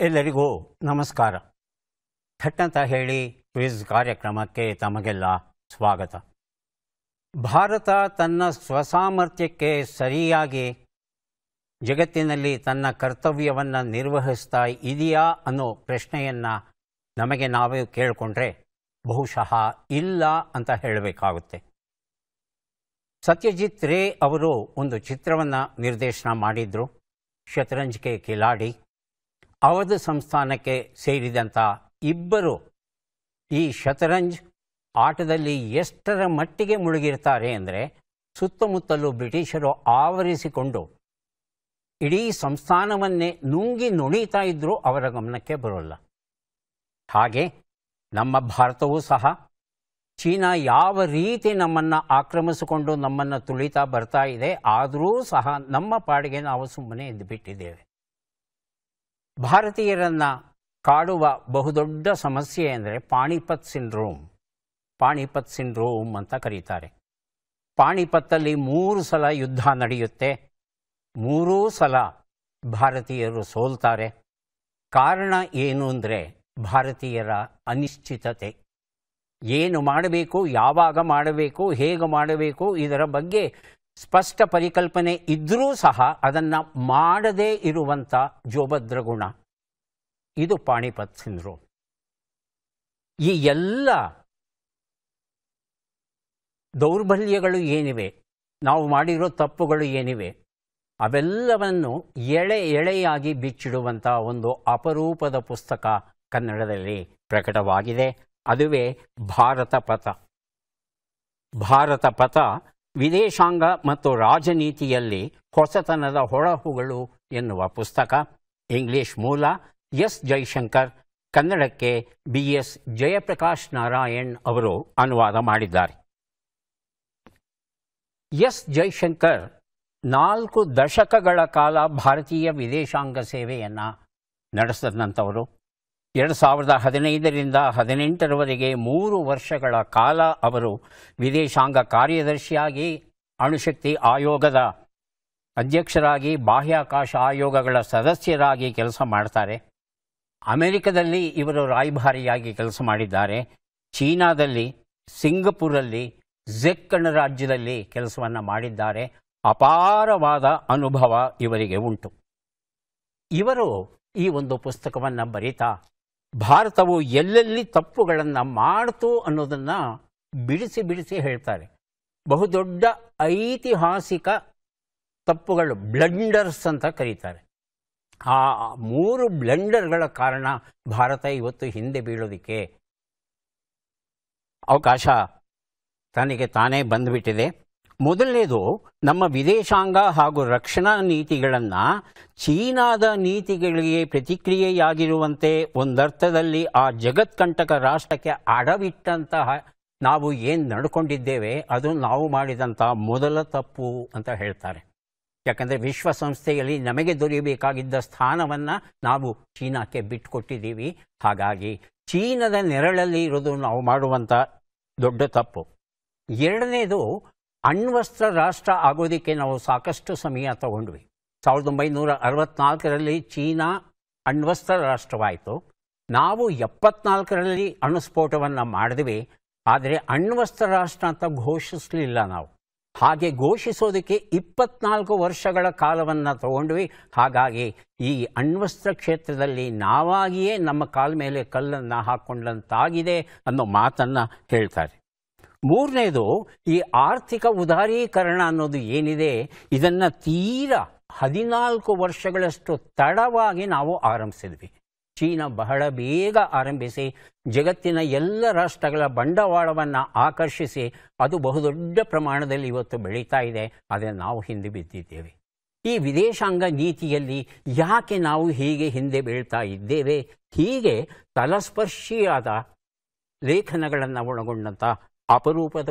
ಎಲ್ಲರಿಗೂ ನಮಸ್ಕಾರ. ಥಟ್ಟಂತ ಹೇಳಿ ಕ್ವಿಜ್ ಕಾರ್ಯಕ್ರಮಕ್ಕೆ ತಮಗೆಲ್ಲ ಸ್ವಾಗತ. ಭಾರತ ತನ್ನ ಸ್ವಸಾಮರ್ಥ್ಯಕ್ಕೆ ಸರಿಯಾಗಿ ಜಗತ್ತಿನಲ್ಲಿ ತನ್ನ ಕರ್ತವ್ಯವನ್ನು ನಿರ್ವಹಿಸ್ತಾ ಇದೆಯಾ ಅನ್ನೋ ಪ್ರಶ್ನೆಯನ್ನು ನಮಗೆ ನಾವೇ ಕೇಳಿಕೊಂಡ್ರೆ ಬಹುಶಃ ಇಲ್ಲ ಅಂತ ಹೇಳಬೇಕಾಗುತ್ತೆ. ಸತ್ಯಜಿತ್ ರೇ ಅವರು ಒಂದು ಚಿತ್ರವನ್ನು ನಿರ್ದೇಶನ ಮಾಡಿದರು, ಶತರಂಜ್ ಕೆ ಖಿಲಾಡಿ. ಅವಧ್ ಸಂಸ್ಥಾನಕ್ಕೆ ಸೇರಿದಂಥ ಇಬ್ಬರು ಈ ಶತರಂಜ್ ಆಟದಲ್ಲಿ ಎಷ್ಟರ ಮಟ್ಟಿಗೆ ಮುಳುಗಿರ್ತಾರೆ ಅಂದರೆ, ಸುತ್ತಮುತ್ತಲೂ ಬ್ರಿಟಿಷರು ಆವರಿಸಿಕೊಂಡು ಇಡೀ ಸಂಸ್ಥಾನವನ್ನೇ ನುಂಗಿ ನುಣಿತಾ ಇದ್ದರೂ ಅವರ ಗಮನಕ್ಕೆ ಬರೋಲ್ಲ. ಹಾಗೆ ನಮ್ಮ ಭಾರತವೂ ಸಹ ಚೀನಾ ಯಾವ ರೀತಿ ನಮ್ಮನ್ನು ಆಕ್ರಮಿಸಿಕೊಂಡು ನಮ್ಮನ್ನು ತುಳಿತಾ ಬರ್ತಾ ಇದೆ, ಆದರೂ ಸಹ ನಮ್ಮ ಪಾಡಿಗೆ ನಾವು ಸುಮ್ಮನೆ ಇದ್ದುಬಿಟ್ಟಿದ್ದೇವೆ. ಭಾರತೀಯರನ್ನು ಕಾಡುವ ಬಹುದೊಡ್ಡ ಸಮಸ್ಯೆ ಅಂದರೆ ಪಾಣಿಪತ್ ಸಿಂಡ್ರೋಮ್ ಅಂತ ಕರೀತಾರೆ. ಪಾಣಿಪತ್ತಲ್ಲಿ 3 ಸಲ ಯುದ್ಧ ನಡೆಯುತ್ತೆ, 3 ಸಲ ಭಾರತೀಯರು ಸೋಲ್ತಾರೆ. ಕಾರಣ ಏನು ಅಂದರೆ ಭಾರತೀಯರ ಅನಿಶ್ಚಿತತೆ. ಏನು ಮಾಡಬೇಕು, ಯಾವಾಗ ಮಾಡಬೇಕು, ಹೇಗೆ ಮಾಡಬೇಕು, ಇದರ ಬಗ್ಗೆ ಸ್ಪಷ್ಟ ಪರಿಕಲ್ಪನೆ ಇದ್ದರೂ ಸಹ ಅದನ್ನು ಮಾಡದೇ ಇರುವಂಥ ಜೋಭದ್ರ ಗುಣ, ಇದು ಪಾಣಿಪತ್ ಸಿಂಡ್ರೋಮ್. ಈ ಎಲ್ಲ ದೌರ್ಬಲ್ಯಗಳು ಏನಿವೆ, ನಾವು ಮಾಡಿರೋ ತಪ್ಪುಗಳು ಏನಿವೆ, ಅವೆಲ್ಲವನ್ನು ಎಳೆಯಾಗಿ ಬಿಚ್ಚಿಡುವಂಥ ಒಂದು ಅಪರೂಪದ ಪುಸ್ತಕ ಕನ್ನಡದಲ್ಲಿ ಪ್ರಕಟವಾಗಿದೆ. ಅದುವೇ ಭಾರತ ಪಥ. ಭಾರತ ಪಥ ವಿದೇಶಾಂಗ ಮತ್ತು ರಾಜನೀತಿಯಲ್ಲಿ ಹೊಸತನದ ಹೊಳಹುಗಳು ಎನ್ನುವ ಪುಸ್ತಕ. ಇಂಗ್ಲಿಷ್ ಮೂಲ, ಎಸ್ ಜೈಶಂಕರ್. ಕನ್ನಡಕ್ಕೆ BS ಜಯಪ್ರಕಾಶ್ ನಾರಾಯಣ್ ಅವರು ಅನುವಾದ ಮಾಡಿದ್ದಾರೆ. ಎಸ್ ಜೈಶಂಕರ್ 4 ದಶಕಗಳ ಕಾಲ ಭಾರತೀಯ ವಿದೇಶಾಂಗ ಸೇವೆಯನ್ನು ನಡೆಸಿದಂಥವರು. 2015ರಿಂದ 2018ರವರೆಗೆ 3 ವರ್ಷಗಳ ಕಾಲ ಅವರು ವಿದೇಶಾಂಗ ಕಾರ್ಯದರ್ಶಿಯಾಗಿ, ಅಣುಶಕ್ತಿ ಆಯೋಗದ ಅಧ್ಯಕ್ಷರಾಗಿ, ಬಾಹ್ಯಾಕಾಶ ಆಯೋಗಗಳ ಸದಸ್ಯರಾಗಿ ಕೆಲಸ ಮಾಡ್ತಾರೆ. ಅಮೆರಿಕದಲ್ಲಿ ಇವರು ರಾಯಭಾರಿಯಾಗಿ ಕೆಲಸ ಮಾಡಿದ್ದಾರೆ. ಚೀನಾದಲ್ಲಿ, ಸಿಂಗಪುರಲ್ಲಿ, ಝೆಕ್ ಗಣರಾಜ್ಯದಲ್ಲಿ ಕೆಲಸವನ್ನು ಮಾಡಿದ್ದಾರೆ. ಅಪಾರವಾದ ಅನುಭವ ಇವರಿಗೆ ಉಂಟು. ಇವರು ಈ ಒಂದು ಪುಸ್ತಕವನ್ನು ಬರೀತಾ ಭಾರತವು ಎಲ್ಲೆಲ್ಲಿ ತಪ್ಪುಗಳನ್ನು ಮಾಡ್ತು ಅನ್ನೋದನ್ನು ಬಿಡಿಸಿ ಹೇಳ್ತಾರೆ. ಬಹುದೊಡ್ಡ ಐತಿಹಾಸಿಕ ತಪ್ಪುಗಳು, ಬ್ಲಂಡರ್ಸ್ ಅಂತ ಕರೀತಾರೆ. ಆ 3 ಬ್ಲಂಡರ್ಗಳ ಕಾರಣ ಭಾರತ ಇವತ್ತು ಹಿಂದೆ ಬೀಳೋದಕ್ಕೆ ಅವಕಾಶ ತನಗೆ ತಾನೇ ಬಂದುಬಿಟ್ಟಿದೆ. ಮೊದಲನೇದು, ನಮ್ಮ ವಿದೇಶಾಂಗ ಹಾಗೂ ರಕ್ಷಣಾ ನೀತಿಗಳನ್ನು ಚೀನಾದ ನೀತಿಗಳಿಗೆ ಪ್ರತಿಕ್ರಿಯೆಯಾಗಿರುವಂತೆ ಒಂದರ್ಥದಲ್ಲಿ ಆ ಜಗತ್ಕಂಟಕ ರಾಷ್ಟ್ರಕ್ಕೆ ಅಡವಿಟ್ಟಂತಹ ನಾವು ಏನು ನಡ್ಕೊಂಡಿದ್ದೇವೆ, ಅದು ನಾವು ಮಾಡಿದಂಥ ಮೊದಲ ತಪ್ಪು ಅಂತ ಹೇಳ್ತಾರೆ. ಯಾಕಂದರೆ ವಿಶ್ವಸಂಸ್ಥೆಯಲ್ಲಿ ನಮಗೆ ದೊರೆಯಬೇಕಾಗಿದ್ದ ಸ್ಥಾನವನ್ನು ನಾವು ಚೀನಾಕ್ಕೆ ಬಿಟ್ಟುಕೊಟ್ಟಿದ್ದೀವಿ. ಹಾಗಾಗಿ ಚೀನಾದ ನೆರಳಲ್ಲಿ ಇರೋದು ನಾವು ಮಾಡುವಂಥ ದೊಡ್ಡ ತಪ್ಪು. ಎರಡನೇದು, ಅಣ್ವಸ್ತ್ರ ರಾಷ್ಟ್ರ ಆಗೋದಕ್ಕೆ ನಾವು ಸಾಕಷ್ಟು ಸಮಯ ತಗೊಂಡ್ವಿ. 1964ರಲ್ಲಿ ಚೀನಾ ಅಣ್ವಸ್ತ್ರ ರಾಷ್ಟ್ರವಾಯಿತು. ನಾವು 74ರಲ್ಲಿ ಅಣುಸ್ಫೋಟವನ್ನು ಮಾಡಿದ್ವಿ. ಆದರೆ ಅಣ್ವಸ್ತ್ರ ರಾಷ್ಟ್ರ ಅಂತ ಘೋಷಿಸಲಿಲ್ಲ ನಾವು. ಹಾಗೆ ಘೋಷಿಸೋದಕ್ಕೆ 24 ವರ್ಷಗಳ ಕಾಲವನ್ನು ತಗೊಂಡ್ವಿ. ಹಾಗಾಗಿ ಈ ಅಣ್ವಸ್ತ್ರ ಕ್ಷೇತ್ರದಲ್ಲಿ ನಾವಾಗಿಯೇ ನಮ್ಮ ಕಾಲ ಮೇಲೆ ಕಲ್ಲನ್ನು ಹಾಕ್ಕೊಂಡಂತಾಗಿದೆ ಅನ್ನೋ ಮಾತನ್ನು ಹೇಳ್ತಾರೆ. ಮೂರನೇದು, ಈ ಆರ್ಥಿಕ ಉದಾರೀಕರಣ ಅನ್ನೋದು ಏನಿದೆ, ಇದನ್ನು ತೀರಾ 14 ವರ್ಷಗಳಷ್ಟು ತಡವಾಗಿ ನಾವು ಆರಂಭಿಸಿದ್ವಿ. ಚೀನಾ ಬಹಳ ಬೇಗ ಆರಂಭಿಸಿ ಜಗತ್ತಿನ ಎಲ್ಲ ರಾಷ್ಟ್ರಗಳ ಬಂಡವಾಳವನ್ನು ಆಕರ್ಷಿಸಿ ಅದು ಬಹುದೊಡ್ಡ ಪ್ರಮಾಣದಲ್ಲಿ ಇವತ್ತು ಬೆಳೀತಾ ಇದೆ. ಆದರೆ ನಾವು ಹಿಂದೆ ಬಿದ್ದಿದ್ದೇವೆ. ಈ ವಿದೇಶಾಂಗ ನೀತಿಯಲ್ಲಿ ಯಾಕೆ ನಾವು ಹೀಗೆ ಹಿಂದೆ ಬೀಳ್ತಾ ಇದ್ದೇವೆ? ಹೀಗೆ ತಲಸ್ಪರ್ಶಿಯಾದ ಲೇಖನಗಳನ್ನು ಒಳಗೊಂಡಂಥ ಅಪರೂಪದ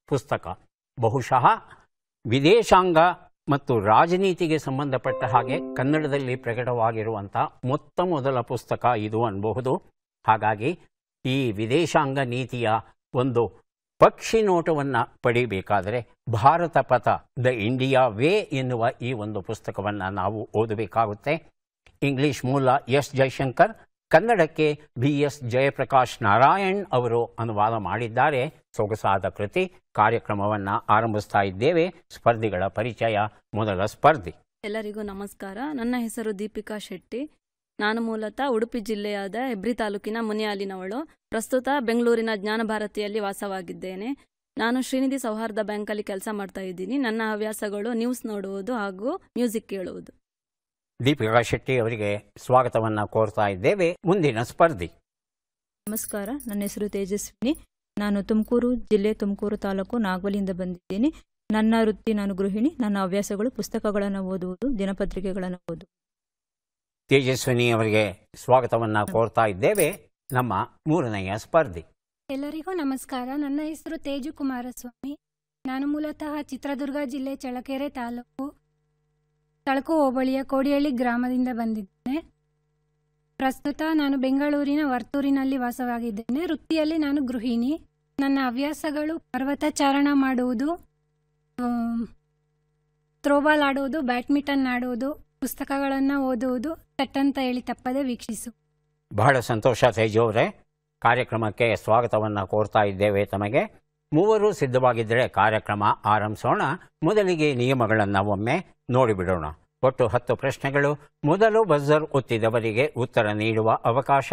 ಪುಸ್ತಕ. ಬಹುಶಃ ವಿದೇಶಾಂಗ ಮತ್ತು ರಾಜನೀತಿಗೆ ಸಂಬಂಧಪಟ್ಟ ಹಾಗೆ ಕನ್ನಡದಲ್ಲಿ ಪ್ರಕಟವಾಗಿರುವಂಥ ಮೊದಲ ಪುಸ್ತಕ ಇದು ಅನ್ನಬಹುದು. ಹಾಗಾಗಿ ಈ ವಿದೇಶಾಂಗ ನೀತಿಯ ಒಂದು ಪಕ್ಷಿ ನೋಟವನ್ನು ಪಡೆಯಬೇಕಾದರೆ ಭಾರತ ಪಥ, ದ ಇಂಡಿಯಾ ವೇ ಎನ್ನುವ ಈ ಒಂದು ಪುಸ್ತಕವನ್ನು ನಾವು ಓದಬೇಕಾಗುತ್ತೆ. ಇಂಗ್ಲಿಷ್ ಮೂಲ ಎಸ್ ಜಯಶಂಕರ್, ಕನ್ನಡಕ್ಕೆ BS ಜಯಪ್ರಕಾಶ್ ನಾರಾಯಣ್ ಅವರು ಅನುವಾದ ಮಾಡಿದ್ದಾರೆ. ಸೊಗಸಾದ ಕೃತಿ. ಕಾರ್ಯಕ್ರಮವನ್ನು ಆರಂಭಿಸ್ತಾ ಇದ್ದೇವೆ. ಸ್ಪರ್ಧಿಗಳ ಪರಿಚಯ. ಮೊದಲ ಸ್ಪರ್ಧಿ. ಎಲ್ಲರಿಗೂ ನಮಸ್ಕಾರ. ನನ್ನ ಹೆಸರು ದೀಪಿಕಾ ಶೆಟ್ಟಿ. ನಾನು ಮೂಲತಃ ಉಡುಪಿ ಜಿಲ್ಲೆಯಾದ ಹೆಬ್ರಿ ತಾಲೂಕಿನ ಮುನಿಯಾಲಿನವಳು. ಪ್ರಸ್ತುತ ಬೆಂಗಳೂರಿನ ಜ್ಞಾನ ಭಾರತಿಯಲ್ಲಿ ವಾಸವಾಗಿದ್ದೇನೆ. ನಾನು ಶ್ರೀನಿಧಿ ಸೌಹಾರ್ದ ಬ್ಯಾಂಕಲ್ಲಿ ಕೆಲಸ ಮಾಡ್ತಾ ಇದ್ದೀನಿ. ನನ್ನ ಹವ್ಯಾಸಗಳು ನ್ಯೂಸ್ ನೋಡುವುದು ಹಾಗೂ ಮ್ಯೂಸಿಕ್ ಕೇಳುವುದು. ದೀಪಿಕಾ ಶೆಟ್ಟಿ ಅವರಿಗೆ ಸ್ವಾಗತವನ್ನು ಕೋರ್ತಾ ಇದ್ದೇವೆ. ಮುಂದಿನ ಸ್ಪರ್ಧಿ. ನಮಸ್ಕಾರ, ನನ್ನ ಹೆಸರು ತೇಜಸ್ವಿನಿ. ನಾನು ತುಮಕೂರು ಜಿಲ್ಲೆ, ತುಮಕೂರು ತಾಲೂಕು ನಾಗವಲಿಯಿಂದ ಬಂದಿದ್ದೀನಿ. ನನ್ನ ವೃತ್ತಿ, ನಾನು ಗೃಹಿಣಿ. ನನ್ನ ಹವ್ಯಾಸಗಳು ಪುಸ್ತಕಗಳನ್ನು ಓದುವುದು, ದಿನಪತ್ರಿಕೆಗಳನ್ನು ಓದುವುದು. ತೇಜಸ್ವಿನಿ ಅವರಿಗೆ ಸ್ವಾಗತವನ್ನು ಕೋರ್ತಾ ಇದ್ದೇವೆ. ನಮ್ಮ ಮೂರನೆಯ ಸ್ಪರ್ಧಿ. ಎಲ್ಲರಿಗೂ ನಮಸ್ಕಾರ. ನನ್ನ ಹೆಸರು ತೇಜು ಕುಮಾರಸ್ವಾಮಿ. ನಾನು ಮೂಲತಃ ಚಿತ್ರದುರ್ಗ ಜಿಲ್ಲೆ ಚಳ್ಳಕೆರೆ ತಾಲೂಕು ತಳಕು ಹೋಬಳಿಯ ಕೋಡಿಹಳ್ಳಿ ಗ್ರಾಮದಿಂದ ಬಂದಿದ್ದೇನೆ. ಪ್ರಸ್ತುತ ನಾನು ಬೆಂಗಳೂರಿನ ವರ್ತೂರಿನಲ್ಲಿ ವಾಸವಾಗಿದ್ದೇನೆ. ವೃತ್ತಿಯಲ್ಲಿ ನಾನು ಗೃಹಿಣಿ. ನನ್ನ ಹವ್ಯಾಸಗಳು ಪರ್ವತ ಚಾರಣ ಮಾಡುವುದು, ಥ್ರೋಬಾಲ್ ಆಡುವುದು, ಬ್ಯಾಡ್ಮಿಂಟನ್ ಆಡುವುದು, ಪುಸ್ತಕಗಳನ್ನು ಓದುವುದು, ತಟ್ಟಂತ ಹೇಳಿ ತಪ್ಪದೆ ವೀಕ್ಷಿಸು. ಬಹಳ ಸಂತೋಷ ತೇಜು ಅವರೇ. ಕಾರ್ಯಕ್ರಮಕ್ಕೆ ಸ್ವಾಗತವನ್ನು ಕೋರ್ತಾ ಇದ್ದೇವೆ ತಮಗೆ. ಮೂವರು ಸಿದ್ಧವಾಗಿದ್ದರೆ ಕಾರ್ಯಕ್ರಮ ಆರಂಭಿಸೋಣ. ಮೊದಲಿಗೆ ನಿಯಮಗಳನ್ನು ಒಮ್ಮೆ ನೋಡಿಬಿಡೋಣ. ಒಟ್ಟು 10 ಪ್ರಶ್ನೆಗಳು. ಮೊದಲು ಬಜರ್ ಒತ್ತಿದವರಿಗೆ ಉತ್ತರ ನೀಡುವ ಅವಕಾಶ.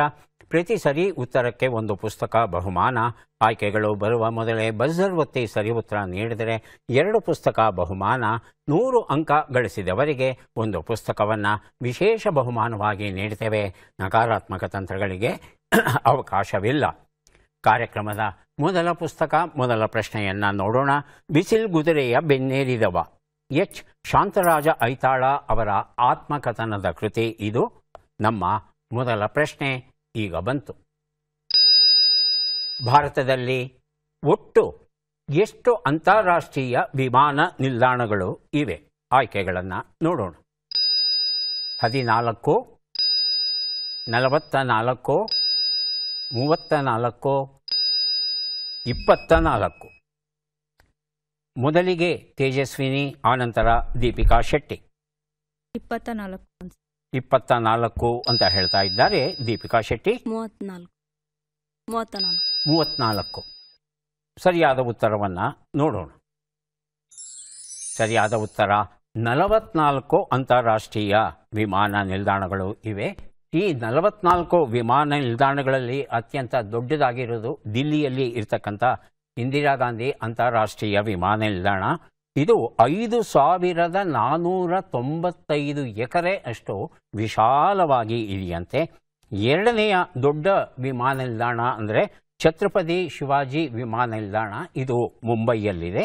ಪ್ರತಿ ಸರಿ ಉತ್ತರಕ್ಕೆ ಒಂದು ಪುಸ್ತಕ ಬಹುಮಾನ. ಆಯ್ಕೆಗಳು ಬರುವ ಮೊದಲೇ ಬಜರ್ ಒತ್ತಿ ಸರಿ ಉತ್ತರ ನೀಡಿದರೆ 2 ಪುಸ್ತಕ ಬಹುಮಾನ. 100 ಅಂಕ ಗಳಿಸಿದವರಿಗೆ ಒಂದು ಪುಸ್ತಕವನ್ನು ವಿಶೇಷ ಬಹುಮಾನವಾಗಿ ನೀಡ್ತೇವೆ. ನಕಾರಾತ್ಮಕ ತಂತ್ರಗಳಿಗೆ ಅವಕಾಶವಿಲ್ಲ. ಕಾರ್ಯಕ್ರಮದ ಮೊದಲ ಪುಸ್ತಕ, ಮೊದಲ ಪ್ರಶ್ನೆಯನ್ನು ನೋಡೋಣ. ಬಿಸಿಲ್ ಗುದುರೆಯ ಬೆನ್ನೇರಿದವ. ಎಚ್ ಶಾಂತರಾಜ ಐತಾಳ ಅವರ ಆತ್ಮಕಥನದ ಕೃತಿ ಇದು. ನಮ್ಮ ಮೊದಲ ಪ್ರಶ್ನೆ ಈಗ ಬಂತು. ಭಾರತದಲ್ಲಿ ಒಟ್ಟು ಎಷ್ಟು ಅಂತಾರಾಷ್ಟ್ರೀಯ ವಿಮಾನ ನಿಲ್ದಾಣಗಳು ಇವೆ? ಆಯ್ಕೆಗಳನ್ನು ನೋಡೋಣ. 14, 44, 34, 24. ಮೊದಲಿಗೆ ತೇಜಸ್ವಿನಿ, ಆನಂತರ ದೀಪಿಕಾ ಶೆಟ್ಟಿ. 24 ಅಂತ ಹೇಳ್ತಾ ಇದ್ದಾರೆ ದೀಪಿಕಾ ಶೆಟ್ಟಿ. 34. ಸರಿಯಾದ ಉತ್ತರವನ್ನು ನೋಡೋಣ. ಸರಿಯಾದ ಉತ್ತರ 44 ಅಂತಾರಾಷ್ಟ್ರೀಯ ವಿಮಾನ ನಿಲ್ದಾಣಗಳು ಇವೆ. ಈ 44 ವಿಮಾನ ನಿಲ್ದಾಣಗಳಲ್ಲಿ ಅತ್ಯಂತ ದೊಡ್ಡದಾಗಿರೋದು ದಿಲ್ಲಿಯಲ್ಲಿ ಇರತಕ್ಕಂಥ ಇಂದಿರಾ ಗಾಂಧಿ ಅಂತಾರಾಷ್ಟ್ರೀಯ ವಿಮಾನ ನಿಲ್ದಾಣ. ಇದು 5495 ಎಕರೆ ಅಷ್ಟು ವಿಶಾಲವಾಗಿ ಇದೆಯಂತೆ. ಎರಡನೆಯ ದೊಡ್ಡ ವಿಮಾನ ನಿಲ್ದಾಣ ಅಂದರೆ ಛತ್ರಪತಿ ಶಿವಾಜಿ ವಿಮಾನ ನಿಲ್ದಾಣ. ಇದು ಮುಂಬೈಯಲ್ಲಿದೆ.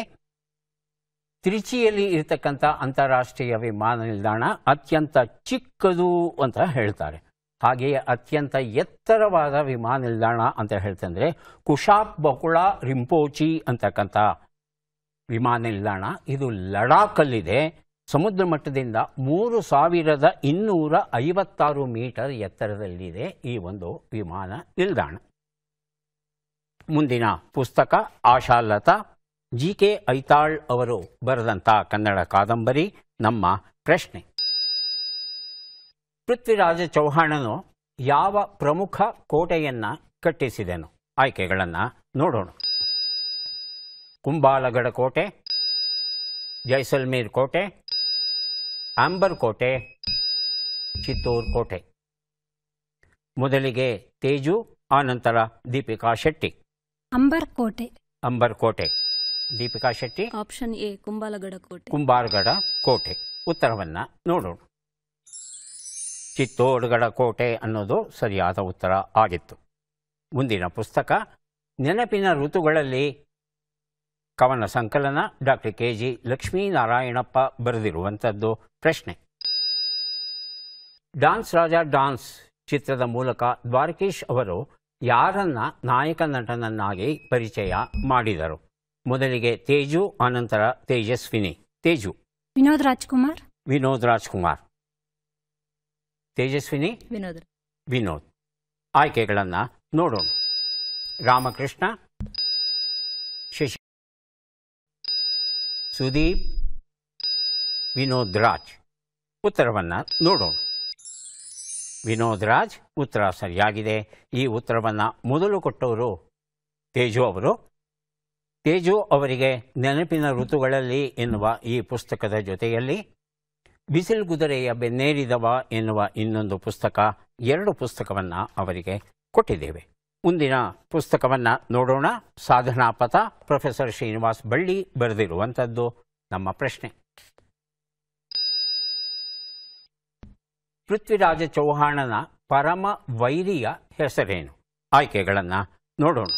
ತ್ರಿಚಿಯಲ್ಲಿ ಇರತಕ್ಕಂಥ ಅಂತಾರಾಷ್ಟ್ರೀಯ ವಿಮಾನ ನಿಲ್ದಾಣ ಅತ್ಯಂತ ಚಿಕ್ಕದು ಅಂತ ಹೇಳ್ತಾರೆ. ಹಾಗೆಯೇ ಅತ್ಯಂತ ಎತ್ತರವಾದ ವಿಮಾನ ನಿಲ್ದಾಣ ಅಂತ ಹೇಳ್ತಂದರೆ ಕುಶಾಕ್ ಬಕುಳಾ ರಿಂಪೋಚಿ ಅಂತಕ್ಕಂಥ ವಿಮಾನ ನಿಲ್ದಾಣ. ಇದು ಲಡಾಖಲ್ಲಿದೆ. ಸಮುದ್ರ ಮಟ್ಟದಿಂದ 3256 ಮೀಟರ್ ಎತ್ತರದಲ್ಲಿದೆ ಈ ಒಂದು ವಿಮಾನ ನಿಲ್ದಾಣ. ಮುಂದಿನ ಪುಸ್ತಕ ಆಶಾಲತಾ, GK ಐತಾಳ್ ಅವರು ಬರೆದಂಥ ಕನ್ನಡ ಕಾದಂಬರಿ. ನಮ್ಮ ಪ್ರಶ್ನೆ. ಪೃಥ್ವಿರಾಜ ಚೌಹಾಣನು ಯಾವ ಪ್ರಮುಖ ಕೋಟೆಯನ್ನು ಕಟ್ಟಿಸಿದನು? ಆಯ್ಕೆಗಳನ್ನು ನೋಡೋಣ. ಕುಂಬಾಲಗಡ ಕೋಟೆ, ಜೈಸಲ್ಮೇರ್ ಕೋಟೆ, ಆಂಬರ್ ಕೋಟೆ, ಚಿತ್ತೂರು ಕೋಟೆ. ಮೊದಲಿಗೆ ತೇಜು, ಆನಂತರ ದೀಪಿಕಾ ಶೆಟ್ಟಿ. ಅಂಬರ್ ಕೋಟೆ. ದೀಪಿಕಾ ಶೆಟ್ಟಿ. ಆಪ್ಷನ್ ಎ, ಕುಂಬಾಲಗಡ ಕೋಟೆ. ಕುಂಬಾರಗಡ ಕೋಟೆ. ಉತ್ತರವನ್ನು ನೋಡೋಣ. ಚಿತ್ತೋಡ್ಗಡ ಕೋಟೆ ಅನ್ನೋದು ಸರಿಯಾದ ಉತ್ತರ ಆಗಿತ್ತು. ಮುಂದಿನ ಪುಸ್ತಕ ನೆನಪಿನ ಋತುಗಳಲ್ಲಿ ಕವನ ಸಂಕಲನ. ಡಾಕ್ಟರ್ KG ಲಕ್ಷ್ಮೀನಾರಾಯಣಪ್ಪ ಬರೆದಿರುವಂಥದ್ದು. ಪ್ರಶ್ನೆ. ಡಾನ್ಸ್ ರಾಜ ಡಾನ್ಸ್ ಚಿತ್ರದ ಮೂಲಕ ದ್ವಾರಕೀಶ್ ಅವರು ಯಾರನ್ನ ನಾಯಕ ನಟನನ್ನಾಗಿ ಪರಿಚಯ ಮಾಡಿದರು? ಮೊದಲಿಗೆ ತೇಜು, ಆನಂತರ ತೇಜಸ್ವಿನಿ. ತೇಜು. ವಿನೋದ್ ರಾಜ್ಕುಮಾರ್. ತೇಜಸ್ವಿನಿ. ವಿನೋದ್. ಆಯ್ಕೆಗಳನ್ನು ನೋಡೋಣ. ರಾಮಕೃಷ್ಣ, ಶಶಿ, ಸುದೀಪ್, ವಿನೋದ್ ರಾಜ್. ಉತ್ತರವನ್ನು ನೋಡೋಣ. ವಿನೋದ್ ರಾಜ್ ಉತ್ತರ ಸರಿಯಾಗಿದೆ. ಈ ಉತ್ತರವನ್ನು ಮೊದಲು ಕೊಟ್ಟವರು ತೇಜು ಅವರು. ತೇಜು ಅವರಿಗೆ ನೆನಪಿನ ಋತುಗಳಲ್ಲಿ ಎನ್ನುವ ಈ ಪುಸ್ತಕದ ಜೊತೆಯಲ್ಲಿ ಬಿಸಿಲುಗುದುರೆಯ ಬೆನ್ನೇರಿದವ ಎನ್ನುವ ಇನ್ನೊಂದು ಪುಸ್ತಕ, 2 ಪುಸ್ತಕವನ್ನು ಅವರಿಗೆ ಕೊಟ್ಟಿದ್ದೇವೆ. ಮುಂದಿನ ಪುಸ್ತಕವನ್ನು ನೋಡೋಣ. ಸಾಧನಾ ಪಥ, ಪ್ರೊಫೆಸರ್ ಶ್ರೀನಿವಾಸ್ ಬಳ್ಳಿ ಬರೆದಿರುವಂಥದ್ದು. ನಮ್ಮ ಪ್ರಶ್ನೆ: ಪೃಥ್ವಿರಾಜ ಚೌಹಾಣನ ಪರಮ ವೈರಿಯ ಹೆಸರೇನು? ಆಯ್ಕೆಗಳನ್ನು ನೋಡೋಣ.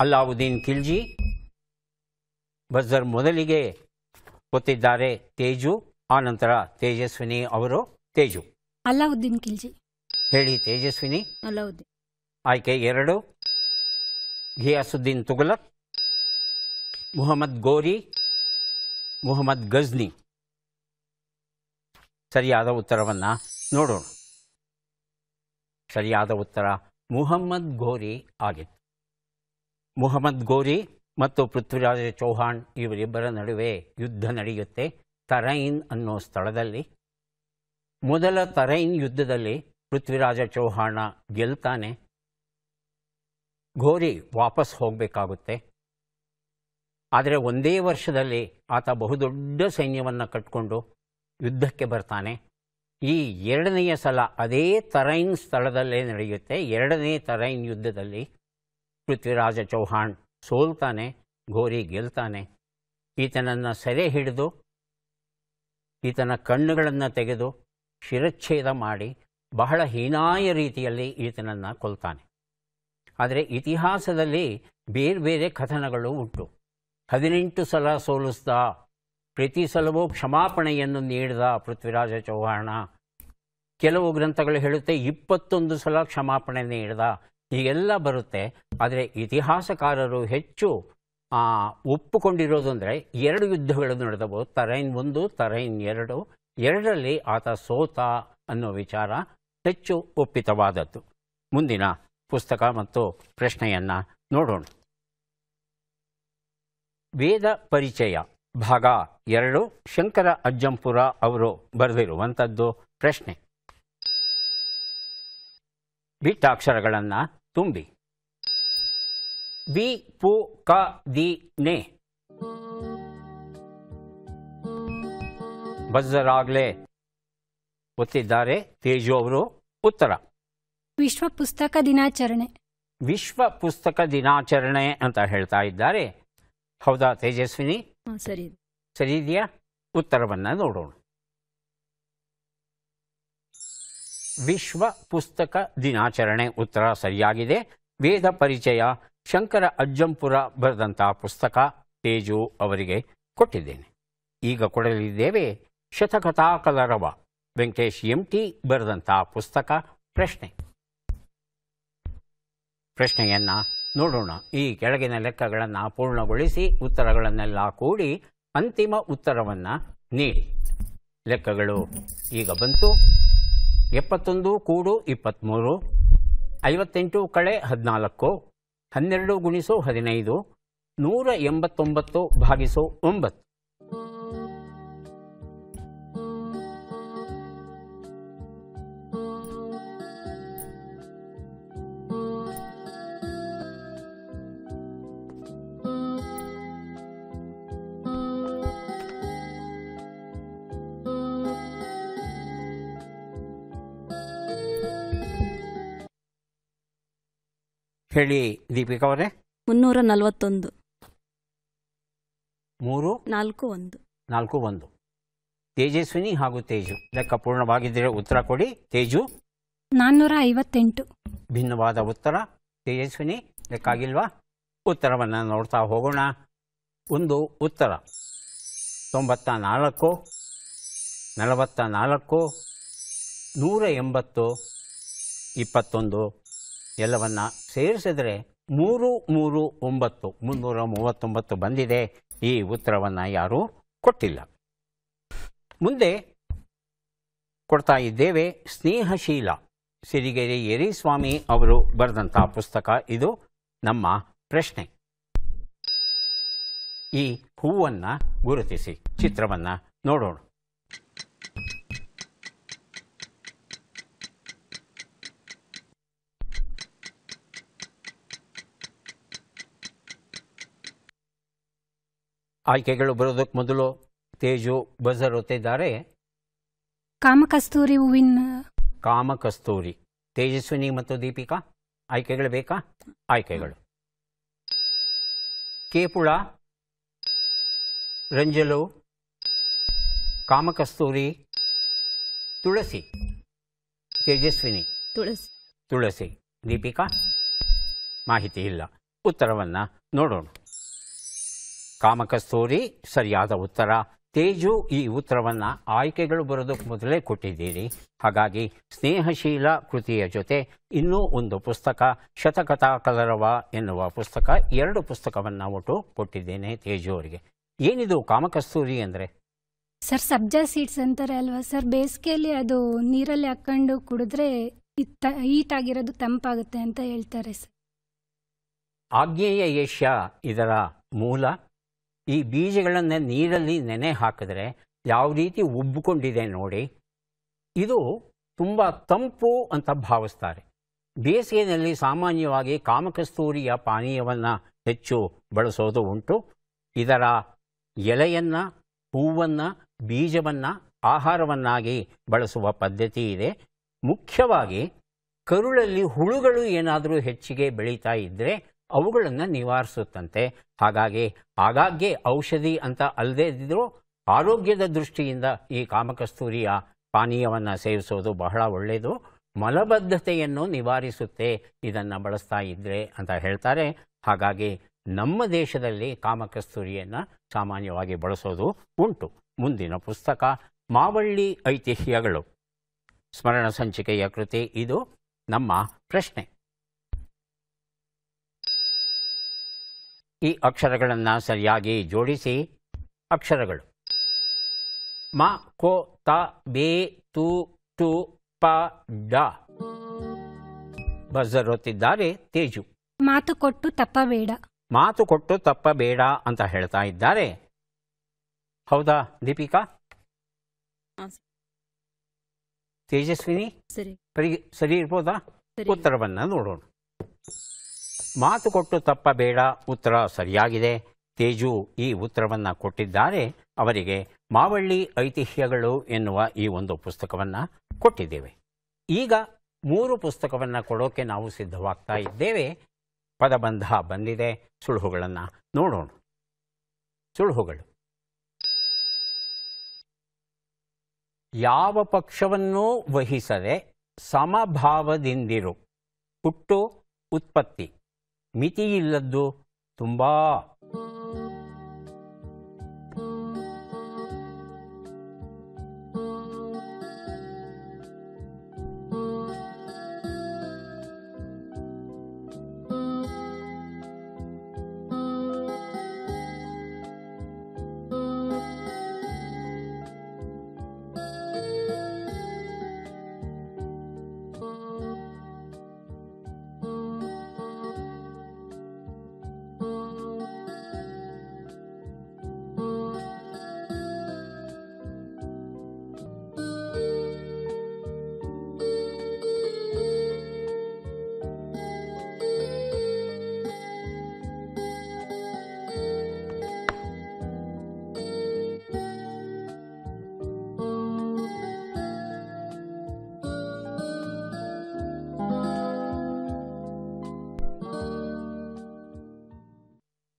ಅಲ್ಲಾವುದ್ದೀನ್ ಖಿಲ್ಜಿ. ಬಜರ್ ಮೊದಲಿಗೆ ಒತ್ತಿದ್ದಾರೆ ತೇಜು, ಆನಂತರ ತೇಜಸ್ವಿನಿ ಅವರು. ತೇಜು. ಅಲ್ಲಾವುದ್ದೀನ್ ಖಿಲ್ಜಿ. ಹೇಳಿ ತೇಜಸ್ವಿನಿ. ಅಲಾವುದ್ದೀನ್. ಆಯ್ಕೆ 2. ಘಿಯಾಸುದ್ದೀನ್ ತುಘಲಕ್, ಮುಹಮ್ಮದ್ ಗೋರಿ, ಮುಹಮ್ಮದ್ ಗಜ್ನಿ. ಸರಿಯಾದ ಉತ್ತರವನ್ನು ನೋಡೋಣ. ಸರಿಯಾದ ಉತ್ತರ ಮುಹಮ್ಮದ್ ಗೋರಿ ಆಗಿತ್ತು. ಮುಹಮ್ಮದ್ ಗೋರಿ ಮತ್ತು ಪೃಥ್ವಿರಾಜ ಚೌಹಾಣ್ ಇವರಿಬ್ಬರ ನಡುವೆ ಯುದ್ಧ ನಡೆಯುತ್ತೆ ತರೈನ್ ಅನ್ನೋ ಸ್ಥಳದಲ್ಲಿ. ಮೊದಲ ತರೈನ್ ಯುದ್ಧದಲ್ಲಿ ಪೃಥ್ವಿರಾಜ ಚೌಹಾಣ ಗೆಲ್ತಾನೆ. ಘೋರಿ ವಾಪಸ್ ಹೋಗಬೇಕಾಗುತ್ತೆ. ಆದರೆ ಒಂದೇ ವರ್ಷದಲ್ಲಿ ಆತ ಬಹುದೊಡ್ಡ ಸೈನ್ಯವನ್ನು ಕಟ್ಟಿಕೊಂಡು ಯುದ್ಧಕ್ಕೆ ಬರ್ತಾನೆ. ಈ 2ನೆಯ ಸಲ ಅದೇ ತರೈನ್ ಸ್ಥಳದಲ್ಲೇ ನಡೆಯುತ್ತೆ. 2ನೇ ತರೈನ್ ಯುದ್ಧದಲ್ಲಿ ಪೃಥ್ವಿರಾಜ ಚೌಹಾಣ್ ಸೋಲ್ತಾನೆ, ಘೋರಿ ಗೆಲ್ತಾನೆ. ಈತನನ್ನು ಸೆರೆ ಹಿಡಿದು ಈತನ ಕಣ್ಣುಗಳನ್ನು ತೆಗೆದು ಶಿರಚ್ಛೇದ ಮಾಡಿ ಬಹಳ ಹೀನಾಯ ರೀತಿಯಲ್ಲಿ ಈತನನ್ನು ಕೊಲ್ತಾನೆ. ಆದರೆ ಇತಿಹಾಸದಲ್ಲಿ ಬೇರೆ ಬೇರೆ ಕಥನಗಳು ಉಂಟು. 18 ಸಲ ಸೋಲಿಸ್ದ, ಪ್ರತಿ ಸಲವೂ ಕ್ಷಮಾಪಣೆಯನ್ನು ನೀಡಿದ ಪೃಥ್ವಿರಾಜ ಚೌಹಾಣ. ಕೆಲವು ಗ್ರಂಥಗಳು ಹೇಳುತ್ತೆ 21 ಸಲ ಕ್ಷಮಾಪಣೆ ನೀಡಿದ. ಹೀಗೆಲ್ಲ ಬರುತ್ತೆ. ಆದರೆ ಇತಿಹಾಸಕಾರರು ಹೆಚ್ಚು ಒಪ್ಪುಕೊಂಡಿರೋದು ಅಂದರೆ 2 ಯುದ್ಧಗಳು ನಡೆದವು, ತರೈನ್ 1, ತರೈನ್ 2. 2ರಲ್ಲಿ ಆತ ಸೋತ ಅನ್ನೋ ವಿಚಾರ ಹೆಚ್ಚು ಒಪ್ಪಿತವಾದದ್ದು. ಮುಂದಿನ ಪುಸ್ತಕ ಮತ್ತು ಪ್ರಶ್ನೆಯನ್ನು ನೋಡೋಣ. ವೇದ ಪರಿಚಯ ಭಾಗ 2, ಶಂಕರ ಅಜ್ಜಂಪುರ ಅವರು ಬರೆದಿರುವಂಥದ್ದು. ಪ್ರಶ್ನೆ: ಬಿಟ್ಟಾಕ್ಷರಗಳನ್ನು ತುಂಬಿ. ಬಿ ಪು ಕ ದಿ ನೆ. ಬಜ್ಜರಾಗ್ಲೇ ಒತ್ತಿದ್ದಾರೆ ತೇಜು ಅವರು. ಉತ್ತರ: ವಿಶ್ವ ಪುಸ್ತಕ ದಿನಾಚರಣೆ. ವಿಶ್ವ ಪುಸ್ತಕ ದಿನಾಚರಣೆ ಅಂತ ಹೇಳ್ತಾ ಇದ್ದಾರೆ. ಹೌದಾ ತೇಜಸ್ವಿನಿ? ಸರಿ. ಸರಿ ಇದೆಯಾ? ಉತ್ತರವನ್ನು ನೋಡೋಣ. ವಿಶ್ವ ಪುಸ್ತಕ ದಿನಾಚರಣೆ ಉತ್ತರ ಸರಿಯಾಗಿದೆ. ವೇದ ಪರಿಚಯ ಶಂಕರ ಅಜ್ಜಂಪುರ ಬರೆದಂಥ ಪುಸ್ತಕ ತೇಜು ಅವರಿಗೆ ಕೊಟ್ಟಿದ್ದೇನೆ. ಈಗ ಕೊಡಲಿದ್ದೇವೆ ಶತಕಥಾಕಲರವ ವೆಂಕಟೇಶ್ MT ಬರೆದಂಥ ಪುಸ್ತಕ. ಪ್ರಶ್ನೆಯನ್ನು ನೋಡೋಣ. ಈ ಕೆಳಗಿನ ಲೆಕ್ಕಗಳನ್ನು ಪೂರ್ಣಗೊಳಿಸಿ ಉತ್ತರಗಳನ್ನೆಲ್ಲ ಕೂಡಿ ಅಂತಿಮ ಉತ್ತರವನ್ನು ನೀಡಿ. ಲೆಕ್ಕಗಳು ಈಗ ಬಂತು. 71 ಕೂಡು 23, 58 ಕಳೆ 14, 12 ಗುಣಿಸು 15, 189 ಭಾಗಿಸು 9. ಹೇಳಿ ದೀಪಿಕಾ ಅವರೇ. 341. 3, 4, 1. 4, 1. ತೇಜಸ್ವಿನಿ ಹಾಗೂ ತೇಜು ಲೆಕ್ಕ ಪೂರ್ಣವಾಗಿದ್ದರೆ ಉತ್ತರ ಕೊಡಿ. ತೇಜು 458. ಭಿನ್ನವಾದ ಉತ್ತರ. ತೇಜಸ್ವಿನಿ ಲೆಕ್ಕ ಆಗಿಲ್ವಾ? ಉತ್ತರವನ್ನು ನೋಡ್ತಾ ಹೋಗೋಣ. ಒಂದು ಉತ್ತರ 94, 44, 180, 21 ಎಲ್ಲವನ್ನ ಸೇರಿಸಿದ್ರೆ 339 339 ಬಂದಿದೆ. ಈ ಉತ್ತರವನ್ನು ಯಾರೂ ಕೊಟ್ಟಿಲ್ಲ. ಮುಂದೆ ಕೊಡ್ತಾ ಇದ್ದೇವೆ ಸ್ನೇಹಶೀಲ ಸಿರಿಗೆರೆ ಯರಿಸ್ವಾಮಿ ಅವರು ಬರೆದಂಥ ಪುಸ್ತಕ. ಇದು ನಮ್ಮ ಪ್ರಶ್ನೆ. ಈ ಹೂವನ್ನು ಗುರುತಿಸಿ ಚಿತ್ರವನ್ನು ನೋಡೋಣ. ಆಯ್ಕೆಗಳು ಬರೋದಕ್ಕೆ ಮೊದಲು ತೇಜು ಬಜರ್ ಒತ್ತಿದ್ದಾರೆ. ಕಾಮಕಸ್ತೂರಿ ಹೂವಿನ ಕಾಮಕಸ್ತೂರಿ. ತೇಜಸ್ವಿನಿ ಮತ್ತು ದೀಪಿಕಾ ಆಯ್ಕೆಗಳು ಬೇಕಾ? ಆಯ್ಕೆಗಳು: ಕೇಪುಳ, ರಂಜಲು, ಕಾಮಕಸ್ತೂರಿ, ತುಳಸಿ. ತೇಜಸ್ವಿನಿ ತುಳಸಿ. ತುಳಸಿ. ದೀಪಿಕಾ ಮಾಹಿತಿ ಇಲ್ಲ. ಉತ್ತರವನ್ನು ನೋಡೋಣ. ಕಾಮಕಸ್ತೂರಿ ಸರಿಯಾದ ಉತ್ತರ. ತೇಜು ಈ ಉತ್ತರವನ್ನು ಆಯ್ಕೆಗಳು ಬರೋದಕ್ಕೆ ಮೊದಲೇ ಕೊಟ್ಟಿದ್ದೀರಿ. ಹಾಗಾಗಿ ಸ್ನೇಹಶೀಲ ಕೃತಿಯ ಜೊತೆ ಇನ್ನೂ ಒಂದು ಪುಸ್ತಕ, ಶತಕಥಾ ಕಲರವ ಎನ್ನುವ ಪುಸ್ತಕ, 2 ಪುಸ್ತಕವನ್ನು ಒಟ್ಟು ಕೊಟ್ಟಿದ್ದೇನೆ ತೇಜು ಅವರಿಗೆ. ಏನಿದು ಕಾಮಕಸ್ತೂರಿ ಅಂದರೆ? ಸರ್, ಸಬ್ಜಾ ಸೀಡ್ಸ್ ಅಂತಾರೆ ಅಲ್ವಾ ಸರ್, ಬೇಸಿಗೆಯಲ್ಲಿ ಅದು ನೀರಲ್ಲಿ ಹಾಕೊಂಡು ಕುಡಿದ್ರೆ ಹೀಟಾಗಿರೋದು ತಂಪಾಗುತ್ತೆ ಅಂತ ಹೇಳ್ತಾರೆ ಸರ್. ಆಗ್ನೇಯ ಏಷ್ಯಾ ಇದರ ಮೂಲ. ಈ ಬೀಜಗಳನ್ನು ನೀರಲ್ಲಿ ನೆನೆ ಹಾಕಿದ್ರೆ ಯಾವ ರೀತಿ ಉಬ್ಬಿಕೊಂಡಿದೆ ನೋಡಿ. ಇದು ತುಂಬ ತಂಪು ಅಂತ ಭಾವಿಸ್ತಾರೆ. ಬೇಸಿಗೆಯಲ್ಲಿ ಸಾಮಾನ್ಯವಾಗಿ ಕಾಮಕಸ್ತೂರಿಯ ಪಾನೀಯವನ್ನು ಹೆಚ್ಚು ಬಳಸೋದು ಉಂಟು. ಇದರ ಎಲೆಯನ್ನು, ಹೂವನ್ನು, ಬೀಜವನ್ನು ಆಹಾರವನ್ನಾಗಿ ಬಳಸುವ ಪದ್ಧತಿ ಇದೆ. ಮುಖ್ಯವಾಗಿ ಕರುಳಲ್ಲಿ ಹುಳುಗಳು ಏನಾದರೂ ಹೆಚ್ಚಿಗೆ ಬೆಳೀತಾ ಇದ್ದರೆ ಅವುಗಳನ್ನು ನಿವಾರಿಸುತ್ತಂತೆ. ಹಾಗಾಗಿ ಆಗಾಗ್ಗೆ ಔಷಧಿ ಅಂತ ಅಲ್ಲದೇ ಇದ್ದರೂ ಆರೋಗ್ಯದ ದೃಷ್ಟಿಯಿಂದ ಈ ಕಾಮಕಸ್ತೂರಿಯ ಪಾನೀಯವನ್ನು ಸೇವಿಸೋದು ಬಹಳ ಒಳ್ಳೆಯದು. ಮಲಬದ್ಧತೆಯನ್ನು ನಿವಾರಿಸುತ್ತೆ ಇದನ್ನು ಬಳಸ್ತಾ ಇದ್ದರೆ ಅಂತ ಹೇಳ್ತಾರೆ. ಹಾಗಾಗಿ ನಮ್ಮ ದೇಶದಲ್ಲಿ ಕಾಮಕಸ್ತೂರಿಯನ್ನು ಸಾಮಾನ್ಯವಾಗಿ ಬಳಸೋದು ಉಂಟು. ಮುಂದಿನ ಪುಸ್ತಕ ಮಾವಳ್ಳಿ ಐತಿಹ್ಯಗಳು, ಸ್ಮರಣ ಸಂಚಿಕೆಯ ಕೃತಿ. ಇದು ನಮ್ಮ ಪ್ರಶ್ನೆ. ಈ ಅಕ್ಷರಗಳನ್ನು ಸರಿಯಾಗಿ ಜೋಡಿಸಿ. ಅಕ್ಷರಗಳು: ಮ, ಕೋ, ತ, ಬೇ, ತು, ಟು, ಪ, ಡ. ಬಜರ್ ಒತ್ತಿದ್ದಾರೆ ತೇಜು. ಮಾತು ಕೊಟ್ಟು ತಪ್ಪಬೇಡ. ಮಾತು ಕೊಟ್ಟು ತಪ್ಪಬೇಡ ಅಂತ ಹೇಳ್ತಾ ಇದ್ದಾರೆ. ಹೌದಾ ದೀಪಿಕಾ? ತೇಜಸ್ವಿನಿ ಸರಿ. ಸರಿ ಇರ್ಬೋದಾ? ಸರಿ. ಉತ್ತರವನ್ನು ನೋಡೋಣ. ಮಾತು ಕೊಟ್ಟು ತಪ್ಪಬೇಡ ಉತ್ತರ ಸರಿಯಾಗಿದೆ. ತೇಜು ಈ ಉತ್ತರವನ್ನು ಕೊಟ್ಟಿದ್ದಾರೆ. ಅವರಿಗೆ ಮಾವಳ್ಳಿ ಐತಿಹ್ಯಗಳು ಎನ್ನುವ ಈ ಒಂದು ಪುಸ್ತಕವನ್ನು ಕೊಟ್ಟಿದ್ದೇವೆ. ಈಗ 3 ಪುಸ್ತಕವನ್ನು ಕೊಡೋಕೆ ನಾವು ಸಿದ್ಧವಾಗ್ತಾ ಇದ್ದೇವೆ. ಪದಬಂಧ ಬಂದಿದೆ. ಸುಳುಹುಗಳನ್ನು ನೋಡೋಣ. ಸುಳುಹುಗಳು: ಯಾವ ಪಕ್ಷವನ್ನೂ ವಹಿಸದೆ ಸಮಭಾವದಿಂದಿರು. ಹುಟ್ಟು, ಉತ್ಪತ್ತಿ, ಮಿತಿಯಿಲ್ಲದ್ದು, ತುಂಬಾ.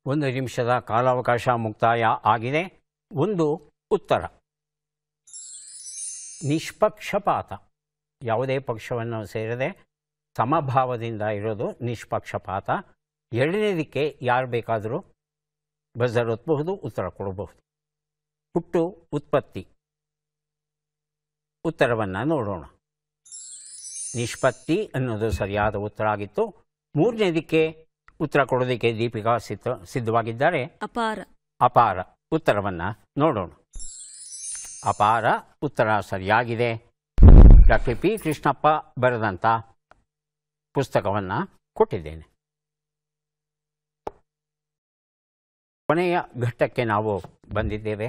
ಒಂದು ನಿಮಿಷದ ಕಾಲಾವಕಾಶ ಮುಕ್ತಾಯ ಆಗಿದೆ. ಒಂದು ಉತ್ತರ: ನಿಷ್ಪಕ್ಷಪಾತ. ಯಾವುದೇ ಪಕ್ಷವನ್ನು ಸೇರದೆ ಸಮಭಾವದಿಂದ ಇರೋದು ನಿಷ್ಪಕ್ಷಪಾತ. ಎರಡನೇದಕ್ಕೆ ಯಾರು ಬೇಕಾದರೂ ಬಜರ್ ಒತ್ತಬಹುದು, ಉತ್ತರ ಕೊಡಬಹುದು. ಹುಟ್ಟು, ಉತ್ಪತ್ತಿ. ಉತ್ತರವನ್ನು ನೋಡೋಣ. ನಿಷ್ಪತ್ತಿ ಅನ್ನೋದು ಸರಿಯಾದ ಉತ್ತರ ಆಗಿತ್ತು. ಮೂರನೇದಕ್ಕೆ ಉತ್ತರ ಕೊಡೋದಕ್ಕೆ ದೀಪಿಕಾ ಸಿದ್ಧವಾಗಿದ್ದಾರೆ. ಅಪಾರ. ಅಪಾರ. ಉತ್ತರವನ್ನು ನೋಡೋಣ. ಅಪಾರ ಉತ್ತರ ಸರಿಯಾಗಿದೆ. ಡಾಕ್ಟರ್ ಪಿ ಕೃಷ್ಣಪ್ಪ ಬರೆದಂಥ ಪುಸ್ತಕವನ್ನು ಕೊಟ್ಟಿದ್ದೇನೆ. ಕೊನೆಯ ಘಟ್ಟಕ್ಕೆ ನಾವು ಬಂದಿದ್ದೇವೆ.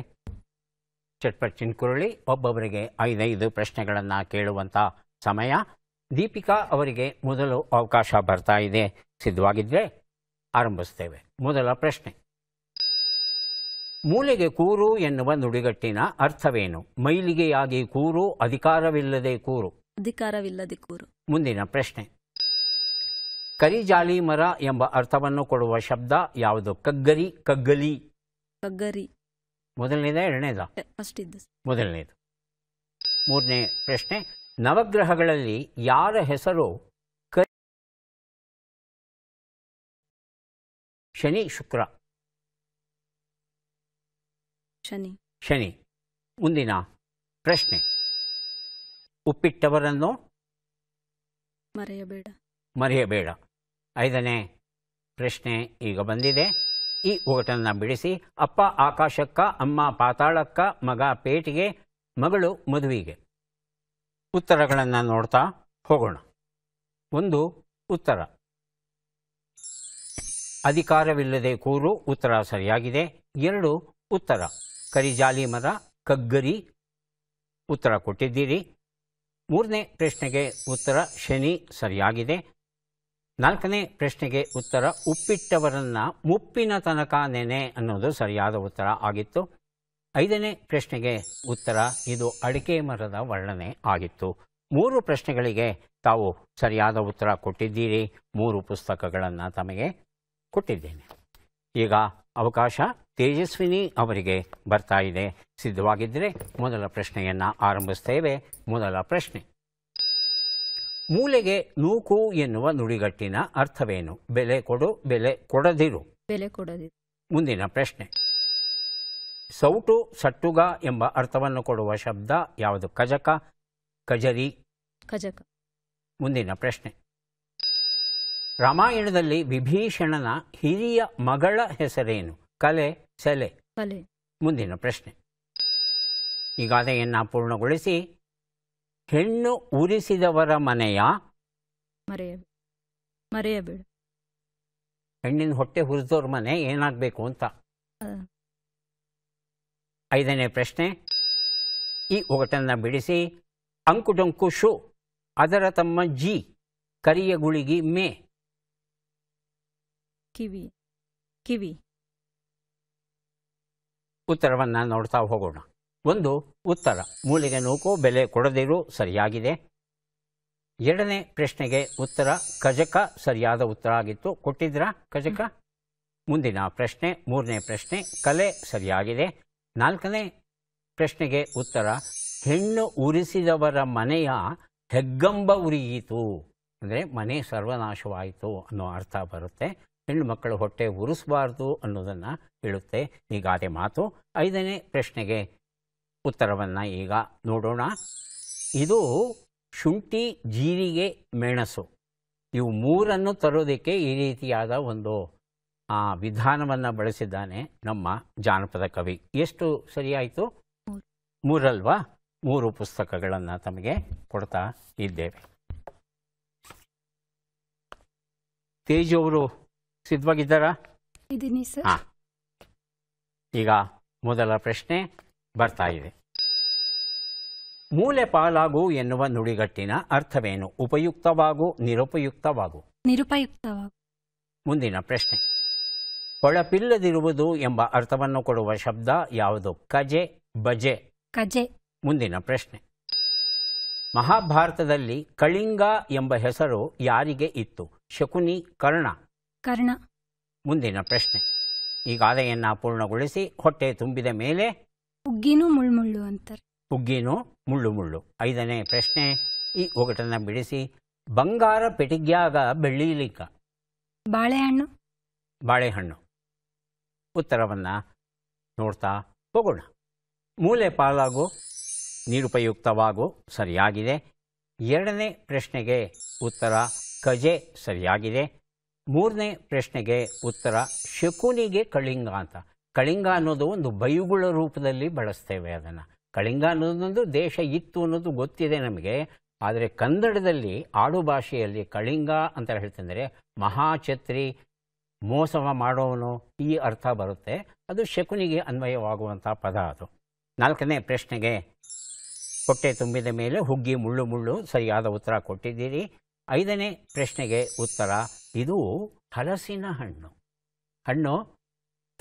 ಚಟ್ಪಟ್ ಚಿನ್ಕುರುಳಿ. ಒಬ್ಬೊಬ್ಬರಿಗೆ 5 ಪ್ರಶ್ನೆಗಳನ್ನು ಕೇಳುವಂಥ ಸಮಯ. ದೀಪಿಕಾ ಅವರಿಗೆ ಮೊದಲು ಅವಕಾಶ ಬರ್ತಾ ಇದೆ. ಸಿದ್ಧವಾಗಿದ್ದರೆ ಆರಂಭಿಸ್ತೇವೆ. ಮೊದಲ ಪ್ರಶ್ನೆ: ಮೂಲೆಗೆ ಕೂರು ಎನ್ನುವ ನುಡಿಗಟ್ಟಿನ ಅರ್ಥವೇನು? ಮೈಲಿಗೆಯಾಗಿ ಕೂರು, ಅಧಿಕಾರವಿಲ್ಲದೆ ಕೂರು. ಅಧಿಕಾರವಿಲ್ಲದೆ ಕೂರು. ಮುಂದಿನ ಪ್ರಶ್ನೆ. ಕರಿಜಾಲಿ ಮರ ಎಂಬ ಅರ್ಥವನ್ನು ಕೊಡುವ ಶಬ್ದ ಯಾವುದು? ಕಗ್ಗರಿ, ಕಗ್ಗಲಿ. ಕಗ್ಗರಿ. ಮೊದಲನೇದ ಎರಡನೇದ? ಅಷ್ಟಿದ್ದು. ಮೊದಲನೇದು. ಮೂರನೇ ಪ್ರಶ್ನೆ. ನವಗ್ರಹಗಳಲ್ಲಿ ಯಾರ ಹೆಸರು ಶನಿ, ಶುಕ್ರ? ಶನಿ. ಶನಿ. ಮುಂದಿನ ಪ್ರಶ್ನೆ. ಉಪ್ಪಿಟ್ಟವರನ್ನು ಮರೆಯಬೇಡ. ಐದನೇ ಪ್ರಶ್ನೆ ಈಗ ಬಂದಿದೆ. ಈ ಒಗಟನ್ನು ಬಿಡಿಸಿ. ಅಪ್ಪ ಆಕಾಶಕ್ಕ, ಅಮ್ಮ ಪಾತಾಳಕ್ಕ, ಮಗ ಪೇಟಿಗೆ, ಮಗಳು ಮದುವೆಗೆ. ಉತ್ತರಗಳನ್ನು ನೋಡ್ತಾ ಹೋಗೋಣ. ಒಂದು ಉತ್ತರ ಅಧಿಕಾರವಿಲ್ಲದೆ ಕೂರು, ಉತ್ತರ ಸರಿಯಾಗಿದೆ. ಎರಡು ಉತ್ತರ ಕರಿಜಾಲಿ ಮರ, ಕಗ್ಗರಿ, ಉತ್ತರ ಕೊಟ್ಟಿದ್ದೀರಿ. ಮೂರನೇ ಪ್ರಶ್ನೆಗೆ ಉತ್ತರ ಶನಿ ಸರಿಯಾಗಿದೆ. ನಾಲ್ಕನೇ ಪ್ರಶ್ನೆಗೆ ಉತ್ತರ ಉಪ್ಪಿಟ್ಟವರನ್ನು ಮುಪ್ಪಿನ ತನಕ ನೆನೆ ಅನ್ನೋದು ಸರಿಯಾದ ಉತ್ತರ ಆಗಿತ್ತು. ಐದನೇ ಪ್ರಶ್ನೆಗೆ ಉತ್ತರ ಇದು ಅಡಿಕೆ ಮರದ ವರ್ಣನೆ ಆಗಿತ್ತು. ಮೂರು ಪ್ರಶ್ನೆಗಳಿಗೆ ತಾವು ಸರಿಯಾದ ಉತ್ತರ ಕೊಟ್ಟಿದ್ದೀರಿ. 3 ಪುಸ್ತಕಗಳನ್ನು ತಮಗೆ ಕೊಟ್ಟಿದ್ದೇನೆ. ಈಗ ಅವಕಾಶ ತೇಜಸ್ವಿನಿ ಅವರಿಗೆ ಬರ್ತಾ ಇದೆ. ಸಿದ್ಧವಾಗಿದ್ದರೆ ಮೊದಲ ಪ್ರಶ್ನೆಯನ್ನು ಆರಂಭಿಸ್ತೇವೆ. ಮೊದಲ ಪ್ರಶ್ನೆ. ಮೂಲೆಗೆ ನೂಕು ಎನ್ನುವ ನುಡಿಗಟ್ಟಿನ ಅರ್ಥವೇನು? ಬೆಲೆ ಕೊಡು, ಬೆಲೆ ಕೊಡದಿರು. ಬೆಲೆ ಕೊಡದಿರು. ಮುಂದಿನ ಪ್ರಶ್ನೆ. ಸೌಟು, ಸಟ್ಟುಗ ಎಂಬ ಅರ್ಥವನ್ನು ಕೊಡುವ ಶಬ್ದ ಯಾವುದು? ಕಜಕ, ಕಜರಿ. ಕಜಕ. ಮುಂದಿನ ಪ್ರಶ್ನೆ. ರಾಮಾಯಣದಲ್ಲಿ ವಿಭೀಷಣನ ಹಿರಿಯ ಮಗಳ ಹೆಸರೇನು? ಕಲೆ, ಸೆಲೆ. ಕಲೆ. ಮುಂದಿನ ಪ್ರಶ್ನೆ. ಈ ಗಾದೆಯನ್ನು ಪೂರ್ಣಗೊಳಿಸಿ. ಹೆಣ್ಣು ಉರಿಸಿದವರ ಮನೆಯ ಮರೆಯಬೇಡ. ಹೆಣ್ಣಿನ ಹೊಟ್ಟೆ ಹುರಿದವ್ರ ಮನೆ ಏನಾಗಬೇಕು ಅಂತ. ಐದನೇ ಪ್ರಶ್ನೆ. ಈ ಒಗಟನ್ನು ಬಿಡಿಸಿ. ಅಂಕುಡೊಂಕು ಶು, ಅದರ ತಮ್ಮ ಜಿ, ಕರಿಯ ಗುಳಿಗಿ ಮೇ. ಕಿವಿ. ಕಿವಿ. ಉತ್ತರವನ್ನು ನೋಡ್ತಾ ಹೋಗೋಣ. ಒಂದು ಉತ್ತರ ಮೂಲೆಗೆ ನೂಕು, ಬೆಲೆ ಕೊಡದಿರು ಸರಿಯಾಗಿದೆ. ಎರಡನೇ ಪ್ರಶ್ನೆಗೆ ಉತ್ತರ ಕಜಕ ಸರಿಯಾದ ಉತ್ತರ ಆಗಿತ್ತು. ಕೊಟ್ಟಿದ್ರಾ ಕಜಕ? ಮುಂದಿನ ಪ್ರಶ್ನೆ. ಮೂರನೇ ಪ್ರಶ್ನೆ ಕಲೆ ಸರಿಯಾಗಿದೆ. ನಾಲ್ಕನೇ ಪ್ರಶ್ನೆಗೆ ಉತ್ತರ ಹೆಣ್ಣು ಉರಿಸಿದವರ ಮನೆಯ ಹೆಗ್ಗಂಬ ಉರಿಯಿತು, ಅಂದರೆ ಮನೆ ಸರ್ವನಾಶವಾಯಿತು ಅನ್ನೋ ಅರ್ಥ ಬರುತ್ತೆ. ಹೆಣ್ಣು ಮಕ್ಕಳು ಹೊಟ್ಟೆ ಉರಿಸಬಾರ್ದು ಅನ್ನೋದನ್ನು ಹೇಳುತ್ತೆ ಈ ಗಾದೆ ಮಾತು. ಐದನೇ ಪ್ರಶ್ನೆಗೆ ಉತ್ತರವನ್ನು ಈಗ ನೋಡೋಣ. ಇದು ಶುಂಠಿ, ಜೀರಿಗೆ, ಮೆಣಸು ಇವು ಮೂರನ್ನು ತರೋದಕ್ಕೆ ಈ ರೀತಿಯಾದ ಒಂದು ವಿಧಾನವನ್ನು ಬಳಸಿದ್ದಾನೆ ನಮ್ಮ ಜಾನಪದ ಕವಿ. ಎಷ್ಟು ಸರಿಯಾಯಿತು? 3 ಅಲ್ವಾ? 3 ಪುಸ್ತಕಗಳನ್ನು ತಮಗೆ ಕೊಡ್ತಾ ಇದ್ದೇವೆ. ತೇಜು ಅವರು ಸಿದ್ಧವಾಗಿದ್ದಾರಾ? ಇದ್ದೀನಿ ಸರ್. ಹಾಂ, ಈಗ ಮೊದಲ ಪ್ರಶ್ನೆ ಬರ್ತಾ ಇದೆ. ಮೂಲೆ ಪಾಲಾಗು ಎನ್ನುವ ನುಡಿಗಟ್ಟಿನ ಅರ್ಥವೇನು? ಉಪಯುಕ್ತವಾಗು, ನಿರುಪಯುಕ್ತವಾಗು. ನಿರುಪಯುಕ್ತವಾಗು. ಮುಂದಿನ ಪ್ರಶ್ನೆ. ಹೊಳಪಿಲ್ಲದಿರುವುದು ಎಂಬ ಅರ್ಥವನ್ನು ಕೊಡುವ ಶಬ್ದ ಯಾವುದು? ಕಜೆ, ಬಜೆ. ಕಜೆ. ಮುಂದಿನ ಪ್ರಶ್ನೆ. ಮಹಾಭಾರತದಲ್ಲಿ ಕಳಿಂಗ ಎಂಬ ಹೆಸರು ಯಾರಿಗೆ ಇತ್ತು? ಶಕುನಿ, ಕರ್ಣ. ಕರ್ಣ. ಮುಂದಿನ ಪ್ರಶ್ನೆ. ಈ ಗಾದೆಯನ್ನು ಪೂರ್ಣಗೊಳಿಸಿ. ಹೊಟ್ಟೆ ತುಂಬಿದ ಮೇಲೆ ಹುಗ್ಗಿನೂ ಮುಳ್ಳುಮುಳ್ಳು ಅಂತಾರೆ. ಹುಗ್ಗಿನೂ ಮುಳ್ಳು ಮುಳ್ಳು. ಐದನೇ ಪ್ರಶ್ನೆ. ಈ ಒಗಟನ್ನು ಬಿಡಿಸಿ. ಬಂಗಾರ ಪೆಟಿಗ್ಯಾಗ ಬೆಳ್ಳಿಲಿಕ್ಕ. ಬಾಳೆಹಣ್ಣು. ಬಾಳೆಹಣ್ಣು. ಉತ್ತರವನ್ನು ನೋಡ್ತಾ ಹೋಗೋಣ. ಮೂಲೆ ಪಾಲಾಗು, ನಿರುಪಯುಕ್ತವಾಗು ಸರಿಯಾಗಿದೆ. ಎರಡನೇ ಪ್ರಶ್ನೆಗೆ ಉತ್ತರ ಕಜೆ ಸರಿಯಾಗಿದೆ. ಮೂರನೇ ಪ್ರಶ್ನೆಗೆ ಉತ್ತರ ಶಕುನಿಗೆ ಕಳಿಂಗ ಅಂತ. ಕಳಿಂಗ ಅನ್ನೋದು ಒಂದು ಬೈಗುಳ ರೂಪದಲ್ಲಿ ಬಳಸ್ತೇವೆ ಅದನ್ನು. ಕಳಿಂಗ ಅನ್ನೋದೊಂದು ದೇಶ ಇತ್ತು ಅನ್ನೋದು ಗೊತ್ತಿದೆ ನಮಗೆ. ಆದರೆ ಕನ್ನಡದಲ್ಲಿ ಆಡು ಭಾಷೆಯಲ್ಲಿ ಕಳಿಂಗ ಅಂತ ಹೇಳ್ತಂದರೆ ಮಹಾಛತ್ರಿ, ಮೋಸ ಮಾಡೋವನು, ಈ ಅರ್ಥ ಬರುತ್ತೆ. ಅದು ಶಕುನಿಗೆ ಅನ್ವಯವಾಗುವಂಥ ಪದ ಅದು. ನಾಲ್ಕನೇ ಪ್ರಶ್ನೆಗೆ ಹೊಟ್ಟೆ ತುಂಬಿದ ಮೇಲೆ ಹುಗ್ಗಿ ಮುಳ್ಳು ಮುಳ್ಳು ಸರಿಯಾದ ಉತ್ತರ ಕೊಟ್ಟಿದ್ದೀರಿ. ಐದನೇ ಪ್ರಶ್ನೆಗೆ ಉತ್ತರ ಇದು ಹಲಸಿನ ಹಣ್ಣು. ಹಣ್ಣು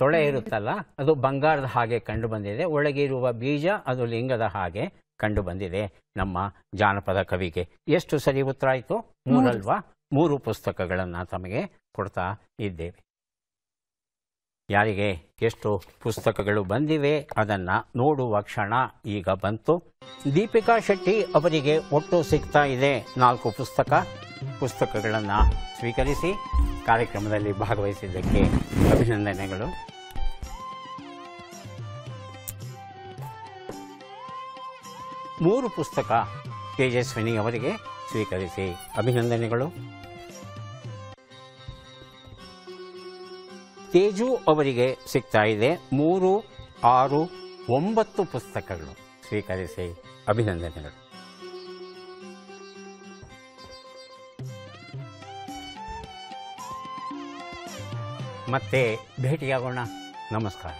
ತೊಳೆ ಇರುತ್ತಲ್ಲ ಅದು ಬಂಗಾರದ ಹಾಗೆ ಕಂಡು ಬಂದಿದೆ, ಒಳಗಿರುವ ಬೀಜ ಅದು ಲಿಂಗದ ಹಾಗೆ ಕಂಡು ಬಂದಿದೆ ನಮ್ಮ ಜಾನಪದ ಕವಿಗೆ. ಎಷ್ಟು ಸರಿ ಉತ್ತರ ಆಯಿತು? 3 ಅಲ್ವಾ? 3 ಪುಸ್ತಕಗಳನ್ನು ತಮಗೆ ಕೊಡ್ತಾ ಇದ್ದೇವೆ. ಯಾರಿಗೆ ಎಷ್ಟು ಪುಸ್ತಕಗಳು ಬಂದಿವೆ ಅದನ್ನು ನೋಡುವ ಕ್ಷಣ ಈಗ ಬಂತು. ದೀಪಿಕಾ ಶೆಟ್ಟಿ ಅವರಿಗೆ ಒಟ್ಟು ಸಿಗ್ತಾ ಇದೆ 4 ಪುಸ್ತಕಗಳನ್ನು ಸ್ವೀಕರಿಸಿ ಕಾರ್ಯಕ್ರಮದಲ್ಲಿ ಭಾಗವಹಿಸಿದ್ದಕ್ಕೆ ಅಭಿನಂದನೆಗಳು. ಮೂರು ಪುಸ್ತಕ ತೇಜಸ್ವಿನಿ ಅವರಿಗೆ ಸ್ವೀಕರಿಸಿ ಅಭಿನಂದನೆಗಳು. ತೇಜು ಅವರಿಗೆ ಸಿಗ್ತಾ ಇದೆ 3, 6, 9 ಪುಸ್ತಕಗಳು ಸ್ವೀಕರಿಸಿ ಅಭಿನಂದನೆಗಳು. ಮತ್ತೆ ಭೇಟಿಯಾಗೋಣ. ನಮಸ್ಕಾರ.